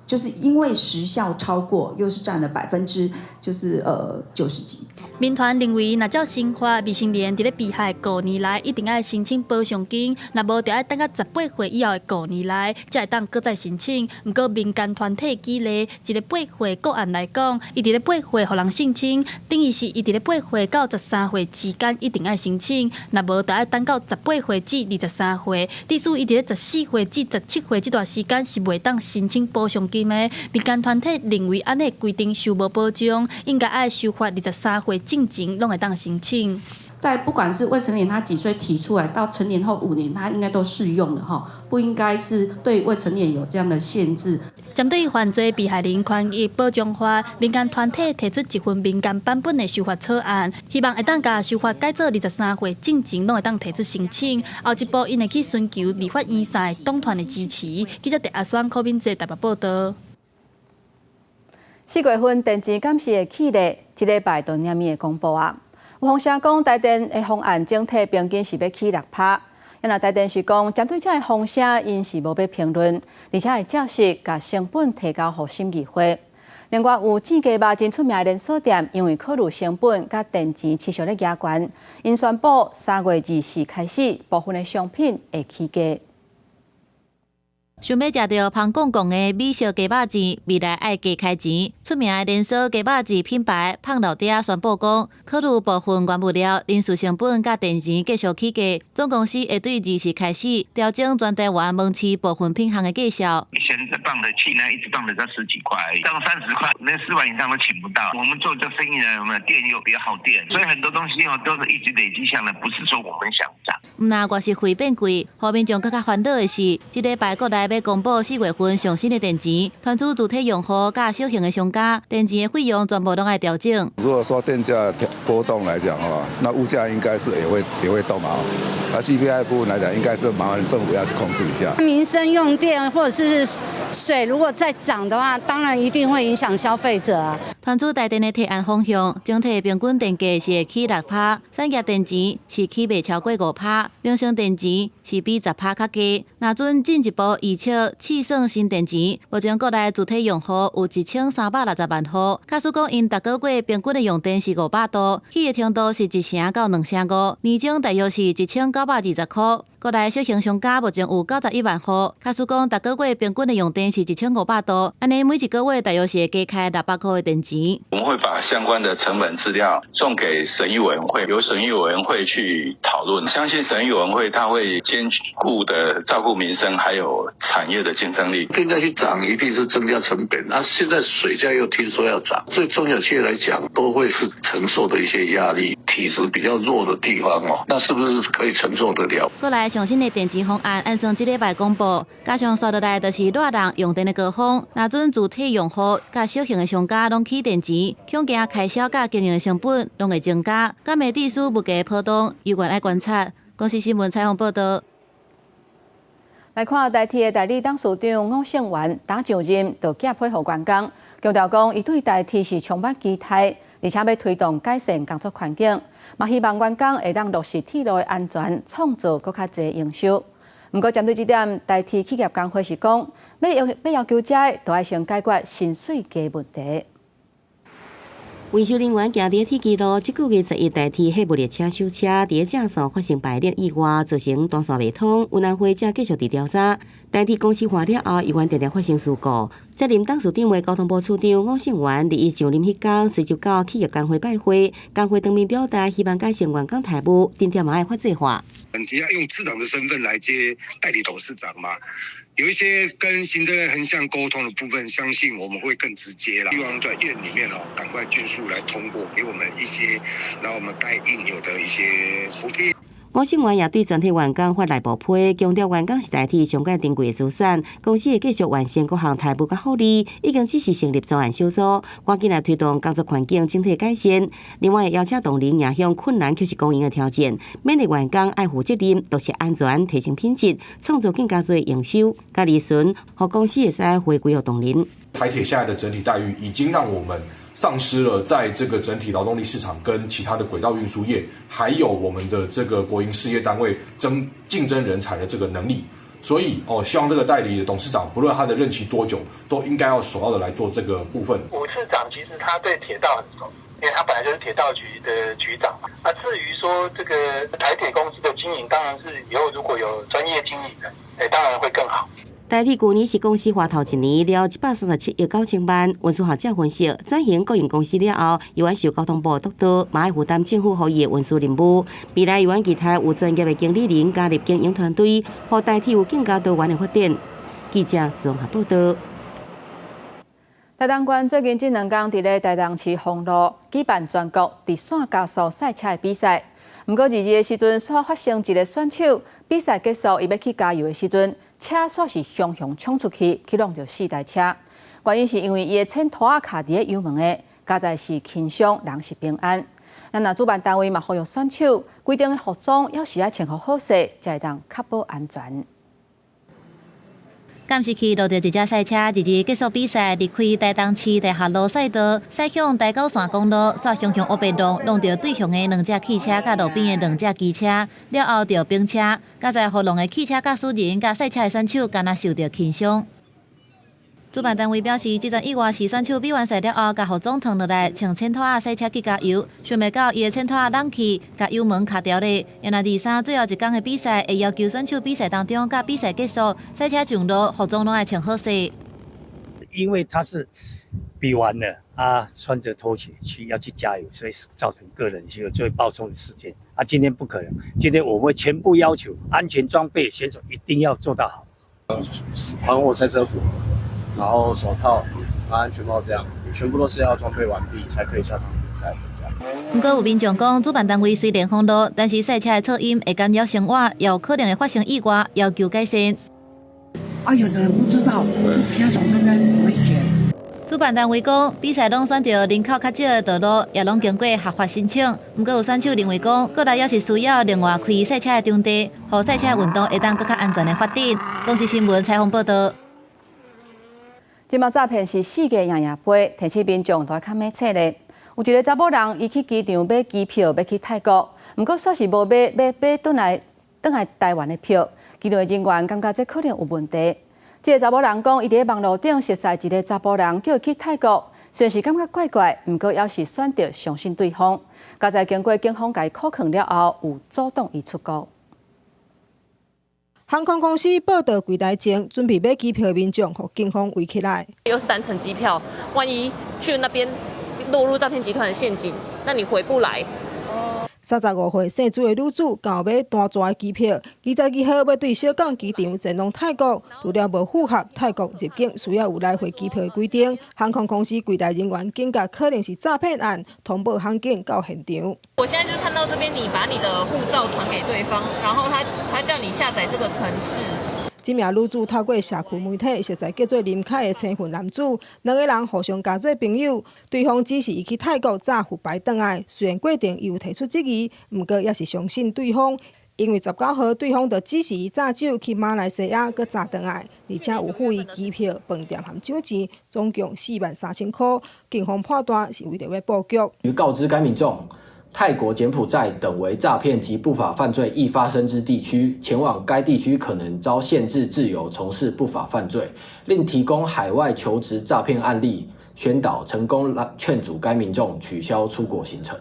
就是因为时效超过，又是占了90%几。民团认为，若照新法，未成年伫咧被害5年内一定要申请补偿金，若无就要等到18岁以后的5年内，才会当搁再申请。不过民间团体举例，一个8岁个案来讲，伊伫咧8岁互人性侵，等于是伊伫咧8岁到13岁之间一定要申请，若无就要等到18岁至23岁，即使伊伫咧14岁至17岁这段时间是袂当申请补偿金的。民间团体认为，安尼规定受无保障，应该爱修法23岁进前拢会当申请。在不管是未成年他几岁提出来，到成年后5年，他应该都适用的哈，不应该是对未成年有这样的限制。针对犯罪被害人权益保障法，民间团体提出一份民间版本的修法草案，希望会当甲修法改做23岁进前拢会当提出申请。后一步因会去寻求立法院赛党团的支持。记者陈阿选柯敏哲台北报道。4月份电池监视的起例，这礼拜就念面公布啊。有风声讲台电的方案整体平均是要起6%，那台电是讲针对这个风声，因是无要评论，而且会照实把成本提高予审议会。另外有志家肉真出名的连锁店，因为考虑成本甲电池持续咧加悬，因宣布3月24开始，部分的商品会起价。想要食到香港讲的美式鸡肉煎，未来爱加开钱。出名的连锁鸡肉煎品牌胖老爹宣布讲，考虑部分原物料、人事成本甲电钱继续起价。总公司会对24开始调整全台湾门市部分品项的价销。以前是放的气呢，一直放的在10几块而已，到30块，连4万以上都请不到。我们做这生意呢，我们店又比较好店，所以很多东西都是一直累积下来，不是说我们想涨。毋那怪是会变贵，后面仲更加烦恼的是，这礼拜国内要公布4月份上新的电池，传出主体用户甲小型的商家，电池的费用全部都要调整。如果说电价波动来讲那物价应该是也会动啊。那 CPI 部分来讲，应该是麻烦政府要去控制一下。民生用电或者是水，如果再涨的话，当然一定会影响消费者啊。传出台电的提案方向，整体平均电价是会起6%，产业电池是起袂超过5%，零星电池是比10%较低。若准进一步预测试算新电池，目前国内主体用户有1360万户。假使讲因逐个月平均的用电是500度，起的程度是1成到2成5，年终大约是1920块。国内小型商家目前有91万户，假使讲逐个月平均的用电是1500度，安尼每一个月大约是会加开600块的电池。我们会把相关的成本资料送给审议委员会，由审议委员会去讨论。相信审议委员会它会兼顾的照顾民生，还有产业的竞争力。电价去涨，一定是增加成本。那现在水价又听说要涨，所以中小企业来讲，都会是承受的一些压力。体质比较弱的地方那是不是可以承受得了？过来上新的电池方案，按算这礼拜公布，加上刷落来就是热人用电的高峰，若准主体用户甲小型的商家拢起电池，恐惊开销甲经营的成本拢会增加，敢会致使物价波动，有关爱观察。公司新闻采访报道。来看台铁的代理董事长吴胜元打上任就寄配合员工，强调讲伊对台铁是充满期待。而且要推动改善工作环境，嘛希望员工会当落实铁路的安全，创造更较侪营收。不过针对这点，台铁企业工会是讲，要求者都要先解决薪水低问题。维修人员行伫铁轨路，即个月11台铁货物列车修车，伫正线发生排列意外，造成单线未通。运安会正继续伫调查。代替公司化了后，医院常常发生事故。责任当署长为交通部处长吴胜元，伫伊上任迄天，随就到企业工会拜会，工会当面表达希望改善员工待遇，顶点嘛爱法制化。只要用次长的身份来接代理董事长嘛，有一些跟行政院横向沟通的部分，相信我们会更直接啦。希望在院里面赶快尽速来通过，给我们一些，然后我们该应有的一些补贴。吴胜元也对全体员工发来报批，强调员工是代替上届珍贵的资产，公司会继续完善各项财务甲福利，已经只是成立专案小组，赶紧来推动工作环境整体改善。另外，邀请同仁影响困难却是公营的条件，勉励员工爱护责任，都是安全，提升品质，创造更加多营收、甲利润，和公司会使回归予同仁。台铁现在的整体待遇已经让我们丧失了在这个整体劳动力市场跟其他的轨道运输业，还有我们的这个国营事业单位竞争人才的这个能力。所以希望这个代理的董事长，不论他的任期多久，都应该要首要的来做这个部分。吴市长其实他对铁道很熟，因为他本来就是铁道局的局长嘛。那至于说这个台铁公司的经营，当然是以后如果有专业经理人，当然会更好。代替去年是公司花头1年了137亿9千万，运输学者分析，转型国营公司了后，由于受交通部督导，嘛爱负担政府予伊的运输任务。未来由于其他有专业的经理人加入经营团队，互代替有更加多元的发展。记者综合报道。台东县最近这2天伫咧台东市丰路举办全国直线加速赛车的比赛，不过2日的时阵，煞发生一个选手比赛结束，伊要去加油的时阵。车煞是雄冲出去，去弄着4台车。原因是因为伊的前拖卡伫咧油门的，加在是轻伤，人是平安。那主办单位嘛呼吁选手，规定的服装要是要穿好势，才会当确保安全。监视器录到一只赛车2日结束比赛，离开台东市地下路赛道，驶向台九线公路，煞向黑白路，弄到对向的2只汽车甲路边的2只机车，了后着冰车，加在互弄的汽车驾驶人甲赛车的选手，敢若受到轻伤。主办单位表示，这阵意外是选手比完赛了后，甲服装脱落来，穿前拖赛车去加油，想袂到伊的前拖冷去，甲油门卡掉咧。原来23最后一天的比赛，会要求选手比赛当中甲比赛结束，赛车上路服装拢爱穿好势。因为他是比完了穿着拖鞋要去加油，所以造成个人就会爆冲的事件。今天不可能，今天我们会全部要求安全装备，选手一定要做到好。还我赛车服。然后手套、安全帽这样，全部都是要装备完毕才可以下场比赛。不过有民众讲，主办单位虽然封路，但是赛车的噪音会干扰生活，也有可能会发生意外，要求改善。有的人不知道，那种很危险。主办单位讲，比赛拢选择人口较少的道路，也拢经过合法申请。不过有选手认为讲，过来也是需要另外开赛车的场地，让赛车运动会当更较安全的发展。公视新闻采访报道。即马诈骗是世界赢杯，提醒民众都要较买策略。有一个查某人，伊去机场买机票要去泰国，不过煞是无买转来台湾的票。机场的人员感觉这可能有问题。这个查某人讲，伊伫网络顶熟悉一个查甫人，叫伊去泰国，虽然是感觉怪怪，不过也是选择相信对方。加在经过警方甲伊考劝了后，有主动伊出国。航空公司报到柜台前，准备买机票的民众，互警方围起来。又是单程机票，万一去那边落入诈骗集团的陷阱，那你回不来。35岁姓朱的女子，刚买单抓的机票，22号要对小港机场前往泰国，除了无符合泰国入境需要有来回机票的规定，航空公司柜台人员警觉可能是诈骗案，通报航警到现场。我现在就是看到这边，你把你的护照传给对方，然后他叫你下载这个程式。这名女子透过社区媒体熟悉叫做林凯的青训男子，两个人互相加做朋友。对方指示伊去泰国早赴白回来，虽然过程伊有提出质疑，不过也是相信对方，因为19号对方就指示伊早走去马来西亚，搁早回来，而且有付伊机票、饭店和酒钱，总共43000块。警方判断是为着要布局。于告知该民众。泰国、柬埔寨等为诈骗及不法犯罪易发生之地区，前往该地区可能遭限制自由从事不法犯罪，另提供海外求职诈骗案例，宣导成功劝阻该民众取消出国行程。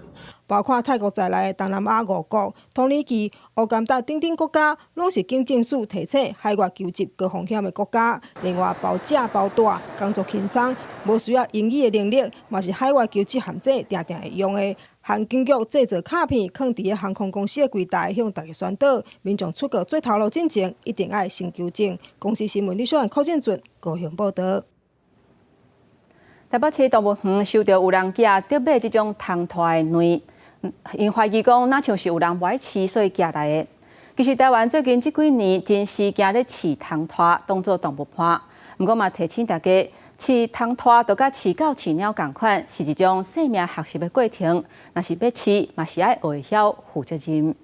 包括泰国在内的东南亚5国、土耳其、乌干达等国家，拢是经政署提醒海外求职高风险的国家。另外，包食包住，工作轻松，无需要英语的能力，嘛是海外求职陷阱常常会用的。航警局制作卡片，放伫航空公司的柜台，向大家宣导，民众出国做头路进前，一定要先求证。公司新闻李小燕、寇建准高雄报道。台北市动物园收到有人寄特买这种通拖的卵，因怀疑讲那像是有人买饲，所以寄来的。其实台湾最近这几年真是行咧饲通拖当作动物伴，不过嘛提醒大家。饲通拖就甲饲狗、饲猫同款，是一种生命学习的过程。若是要饲，嘛是爱学晓负责任。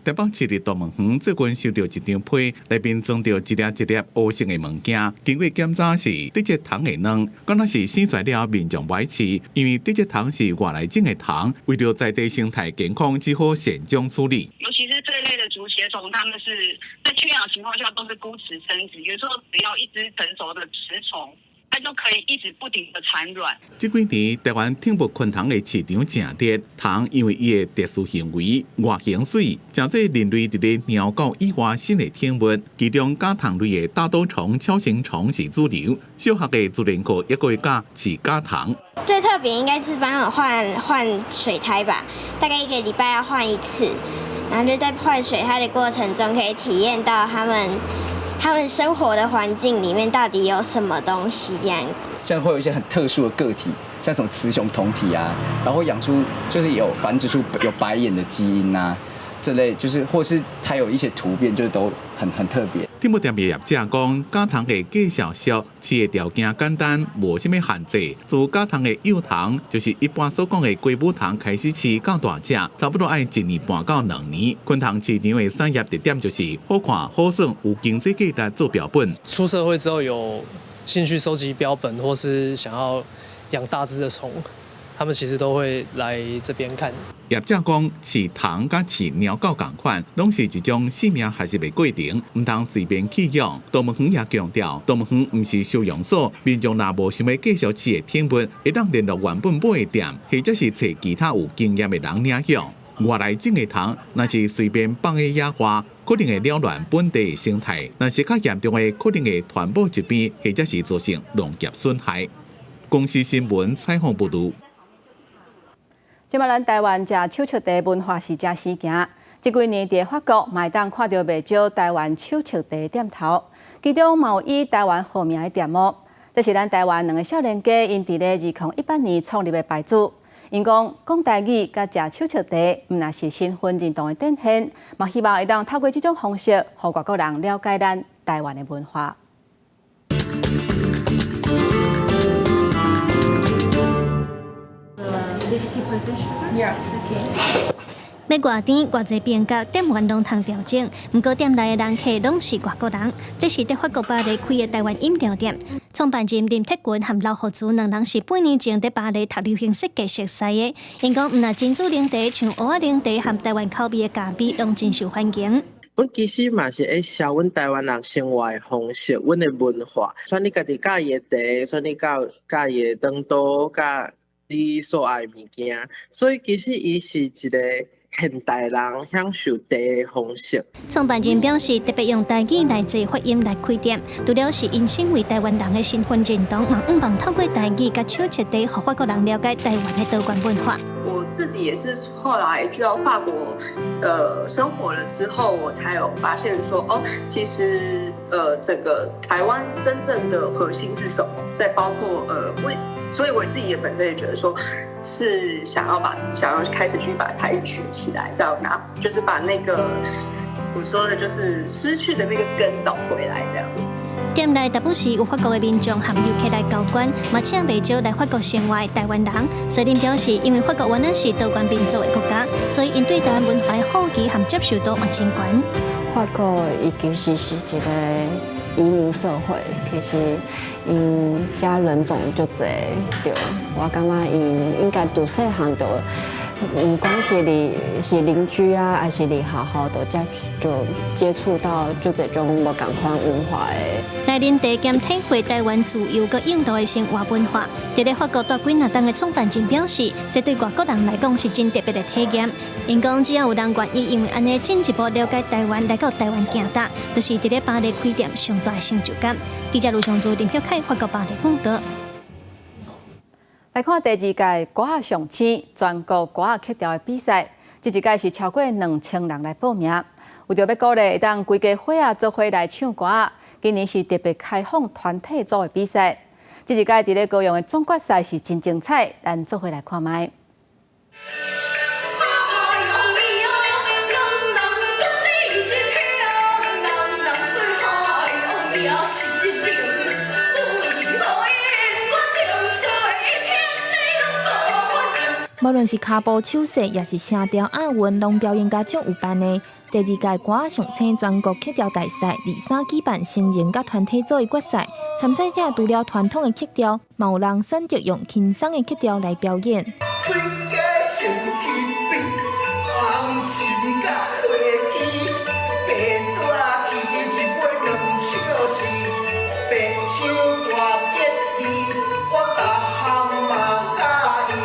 台北市立动物园最近收到一张批，内面装着一粒一粒乌色的物件。经过检查是这只糖的卵，敢若是生出来了民众买饲，因为这只糖是外来种的糖，为了在地生态健康，只好现种处理。尤其是这类的竹节虫，它们是在缺氧情况下都是孤雌生殖，有时候只要一只成熟的雌虫，它就可以一直不停的产卵。这几年，台湾挺木昆虫的市场正热，虫因为伊的特殊行为、外形水，真做人类伫咧鸟狗以外新的挺木，其中甲虫类的大多虫、锹形虫是主流，小学的自然课也会教饲甲虫。最特别应该是帮我换水胎吧，大概1个礼拜要换1次，然后就在换水胎的过程中，可以体验到他们生活的环境里面到底有什么东西这样子。像会有一些很特殊的个体，像什么雌雄同体啊，然后养出就是有繁殖出有白眼的基因啊。这类就是或是它有一些突变，就是都很特别。天木店的业者讲，家虫的介绍书饲的条件简单，无什么限制。自家虫的幼虫，就是一般所讲的龟母虫开始饲到大只，差不多要1年半到2年。昆虫市场的产业特点就是好看、好耍，有经济价值做标本。出社会之后有兴趣收集标本，或是想要养大只的虫。他们其实都会来这边看。业者讲，饲虫甲饲猫狗同款，拢是一种生命学习的过程，唔通随便弃养。动物园也强调，动物园唔是收容所，民众若无想要继续饲的天物，会当联络原本买的店，或者是找其他有经验的人领养。外来种的虫，若是随便放的野花，可能会扰乱本地的生态；若是较严重的，可能会传播疾病，或者是造成农业损害。公司新闻采访报道。即摆咱台湾食手续茶文化是真时行，这几年伫法国嘛会当看到袂少台湾手续茶店头，其中嘛有以台湾好名的店屋。这是咱台湾2个少年家因伫咧2018年创立的牌子。因讲台语甲食手续茶，毋但是身份认同的展现，嘛希望会当透过这种方式，互外国人了解咱台湾的文化。要外甜外济变革，店员拢通调整。不过店内的人客拢是外国人。这是在法国巴黎开的台湾饮料店。创办人林铁群和老何祖2人是8年前在巴黎读流行设计熟悉的。因讲毋但珍珠奶茶、像蚵仔奶茶和台湾口味的咖啡，拢真受欢迎。阮其实嘛是会晓阮台湾人生活的方式，阮的文化，选你家己介意的茶，选你介意的长度，甲你所爱的物件，所以其实伊是一个现代人享受茶的方式。创办人表示，特别用台语来做发音来开店，除了是因身为台湾人的身份认同，嘛毋忘透过台语甲手续茶，互法国人了解台湾的多元文化。我自己也是后来去到法国，生活了之后，我才有发现说，哦，其实整个台湾真正的核心是什么？再包括所以我自己也本身也觉得说，是想要开始去把台语学起来，再就是把那个我说的就是失去的那个根找回来，这样子。店内大部时有法国的民众和游客来交关，嘛请袂少来法国生活的台湾人。所以表示，因为法国原来是多元民族的国家，所以因对台湾文化的好奇和接受度嘛真高。法国伊其实是一个移民社会，其实因家人种就侪，对，我感觉因应该从细汉就不管是邻居啊，还是你好好的就接触到就这种无同款文化的。来认地兼体会台湾自由和印度的生活文化。伫咧法国大几若当的创办人表示，这对外国人来讲是真特别的体验。因讲只要有人愿意因为安尼进一步了解台湾，来到台湾行搭，就是伫咧巴黎开店上大的成就感。记者卢尚珠、林晓凯，法国巴黎报道。来看第二届歌仔上星全国歌仔曲调的比赛，这一届是超过2000人来报名。为着要鼓励会当规家伙仔做伙来唱歌仔，今年是特别开放团体组的比赛。这一届伫咧高雄的总决赛是真精彩，咱做伙来看卖。无论是骹步、手势，也是声调、押韵，拢表演甲足有办的。第二届歌仔上星全国曲调大赛第三举办成人甲团体组的决赛，参赛者除了传统的曲调，嘛有人选择用轻松的曲调来表演。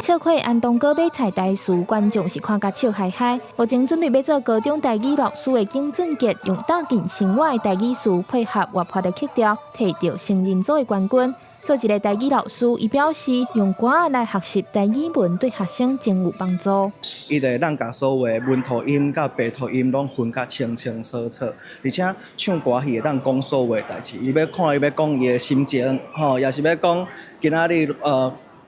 笑会安东哥买菜大师，观众是看甲笑嗨嗨。目前准备要做高中台语老师的景俊杰，用打进生活的台语词配合活泼的曲调，摕到成人组的冠军。做一个台语老师，伊表示用歌仔来学习台语文对学生真有帮助。伊会让甲所有的文吐音甲白吐音拢分甲清清楚楚，而且唱歌戏会当讲所有的代志。伊要看伊要讲伊的心情，也是要讲今仔日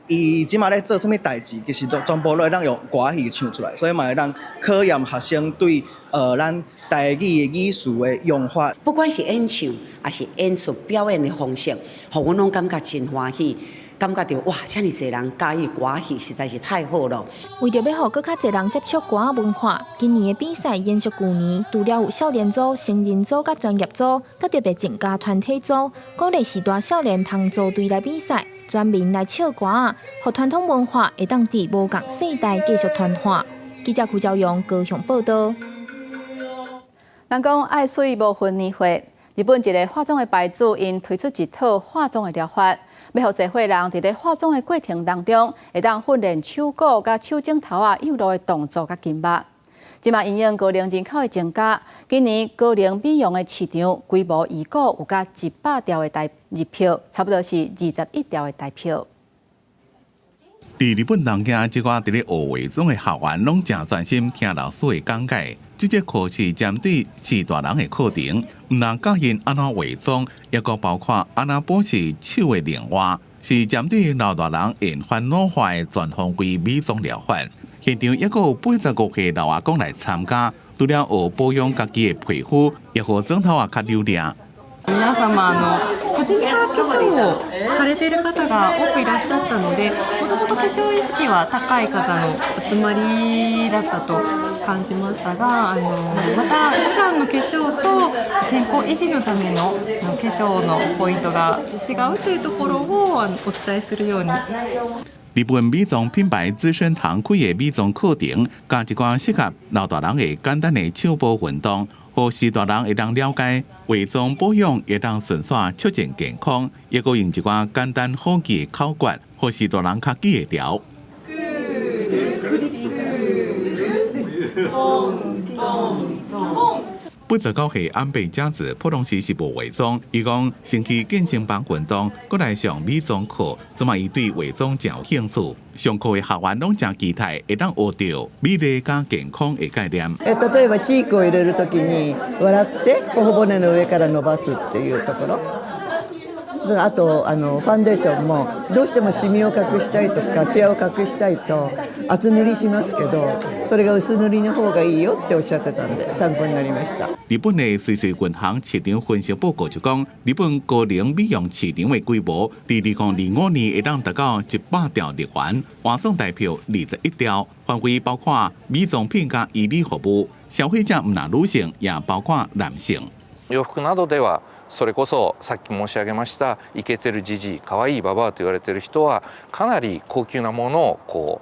伊即马咧做啥物代志，其实都全部都会让用歌戏唱出来，所以嘛会让考验学生对咱台语的语词的用法。不管是演唱还是演出表演的方式，互阮拢感觉真欢喜，感觉到哇，遮尔侪人介意歌戏，实在是太好了。为着要互更较侪人接触歌仔文化，今年的比赛延续旧年，除了有少年组、成人组甲专业组，佮特别增加团体组，鼓励时大少年通组队来比赛。专门来唱歌仔，互传统文化会当伫无共世代继续传化。记者邱朝阳高雄报道。人讲爱水无分年岁，日本一个化妆的牌子因推出一套化妆的疗法，要互侪伙人伫咧化妆的过程当中，会当训练手骨甲手指头幼路的动作甲筋肉。即马因应高龄人口的增加，今年高龄美容的市场规模预估有甲100条的大入票，差不多是21条的大票。伫日本东京，即寡伫咧学化妆的学员拢正专心听老师的讲解。这节课是针对四大人的课程，唔但教因安怎化妆，也个包括安怎保持手的灵活，是针对老大人延缓老化的全方位美妆疗法。现场也有85岁老阿公来参加，除了学保养家己的皮肤，也和妆头较流亮。皆様個人化粧をされている方が多くいらっしゃったので、もともと化粧意識は高い方の集まりだったと感じましたが、また普段の化粧と健康維持のための化粧のポイントが違うというところをお伝えするように。日本美妆品牌资生堂开的美妆课程，加一寡适合老大人的简单的手部运动，和时大人会当了解化妆保养会当顺续促进健康，也个用一寡简单好记的口诀，和时大人较记会牢。89岁安倍佳子普通时是无化妆，伊讲先去健身房运动，过来上美妆课，即嘛伊对化妆真有兴趣。上課嘅學員攏真期待會當學到美麗加健康嘅概念。例えばチークを入れるときに笑って頬骨の上から伸ばすっていうところ。あとファンデーションもどうしてもシミを隠したいとかシワを隠したいと厚塗りしますけど、それが薄塗りの方がいいよっておっしゃってたんで参考になりました。日本嘅瑞士銀行市場分析報告就講，日本高齡美容市場嘅規模，喺2025年會當達到100條日元，換算代表21條，範圍包括美妝品加醫美服務，消費者唔但女性，也包括男性。洋服などではそれこそさっき申し上げましたイケてるじじい、可愛いババアと言われてる人はかなり高級なものを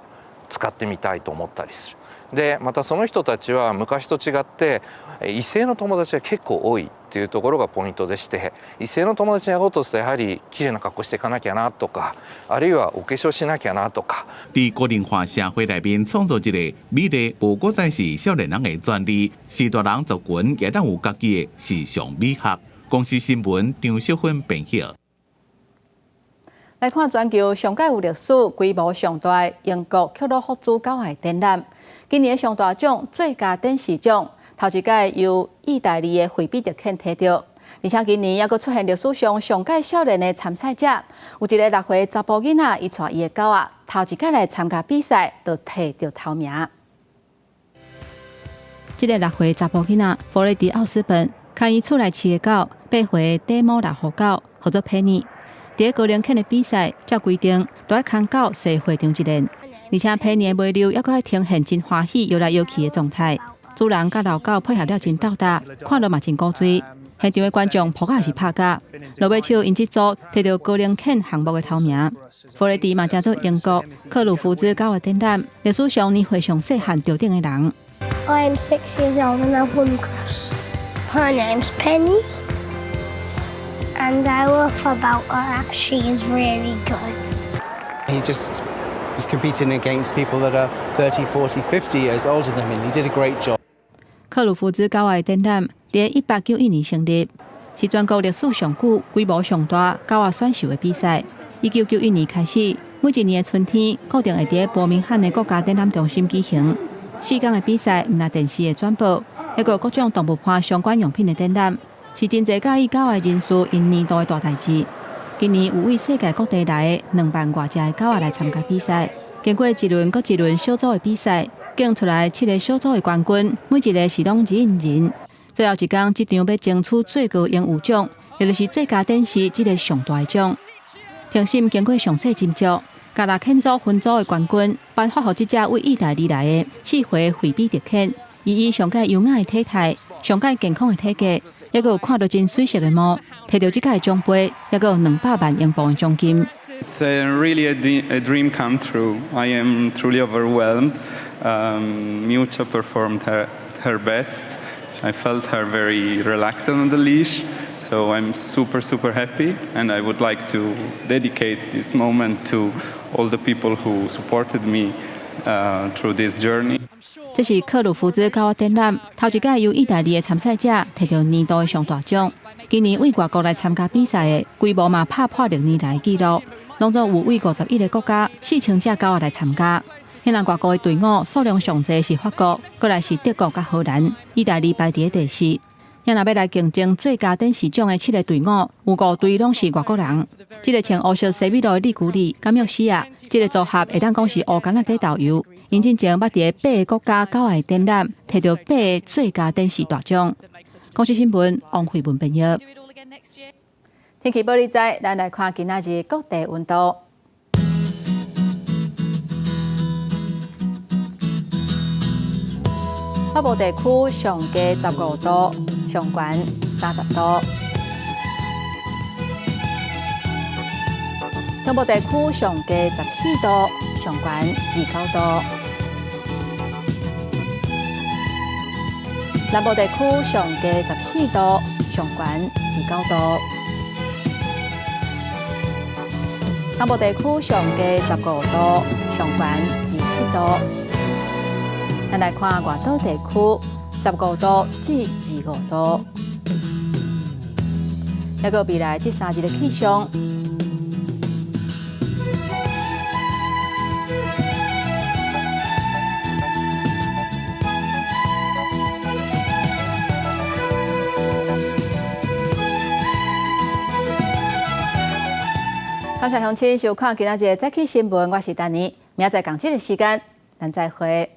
使ってみたいと思ったりする。でまたその人たちは昔と違って異性の友達が結構多いっていうところがポイントでして、異性の友達に会おうとするとやはり綺麗な格好していかなきゃなとか、あるいはお化粧しなきゃなとか。伫個人化社會內面創造一個美麗無過再是少年人的專利，時大人族群也當有家己的時尚美學。公司新聞張淑芬編譯。來看全球上屆有歷史、規模上大英國克魯福茲教育展覽。今年上大獎最佳電視獎，頭一屆由意大利的惠比特肯摕到，而且今年還佫出現歷史上上屆少年的參賽者，有一個6歲查甫囡仔，伊帶伊的狗仔頭一屆來參加比賽，就摕到頭名。這個6歲查甫囡仔弗雷迪奧斯本，看伊厝內飼的狗8歲短毛老虎狗，叫做佩妮。在高齡犬的比賽，照規定都要牽狗踅會場一輪，而且佩妮的尾流還佫要呈現真歡喜搖來搖去的狀態。主人甲老狗配合了真鬥搭，看落嘛真古錐。現場的觀眾撲也是拍甲，落尾手因這組摕到高齡犬項目的頭名。弗雷迪嘛正做英國克魯福茲教育展覽，歷史上年歲上細漢得獎的人。I'm 6 years old and I've won class. Her name's Penny, and I love about her. She is really good. He just was competing against people that are 30, 40, 50 years older than him, and he did a great job. 克魯福茲教育展覽在1891年成立，是全國歷史上久、規模上大教育選手的比賽。1991年開始，每一年的春天，固定會在伯明翰的國家展覽中心舉行。4天的比賽，唔但電視的轉播，還有各種動物伴相關用品的展覽，是真濟介意教育人士因年度的大代誌。今年有為世界各地來的2萬多隻的狗仔來參加比賽，經過一輪搁一輪小組的比賽，競出來7個小組的冠軍，每一個是攏2人。最後一天，這場要爭取最高榮譽獎，也就是最佳電視這個上大獎。評審經過詳細斟酌，甲6犬組分組的冠軍頒發予這隻為意大利來的4歲惠比特犬，以上屆優雅的體態、上屆健康的體格，還有看到真水色的毛，摕到這屆獎杯，還有200萬英鎊的獎金。It's really a dream come true. I am truly overwhelmed. Miuccia performed her best. I felt her very relaxed on the leash, so I'm super happy, and I would like to dedicate this moment to all the people who supported me through this journey. 這是克魯福茲教育展覽頭一屆由意大利的參賽者摕到年度的上大獎。今年為外國來參加比賽的規模嘛打破6年來紀錄，攏總有為51個國家4000隻狗仔來參加。迄人外國的隊伍數量上濟是法國，過來是德國甲荷蘭，意大利排在第4。若要來競爭最佳電視獎的7個隊伍，有5隊攏是外國人。這個穿黑色西米露的利古里、甘約西亞，這個組合會當講是烏干仔底導遊。因進前捌在8個國家教育展覽，摕到8個最佳電視大獎。公司新聞王慧文編譯。天氣報你知，咱來看今仔日各地溫度。北部地區上加15度，上懸30度；中部地區上加14度，上懸29度；南部地區上加14度，上懸29度；東部地區上加15度，上懸27度。咱來看外島地區，15度至25度。還有未來這3日的氣象。感謝鄉親收看今仔日早起新聞，我是丹妮，明仔載同這個時間，咱再會。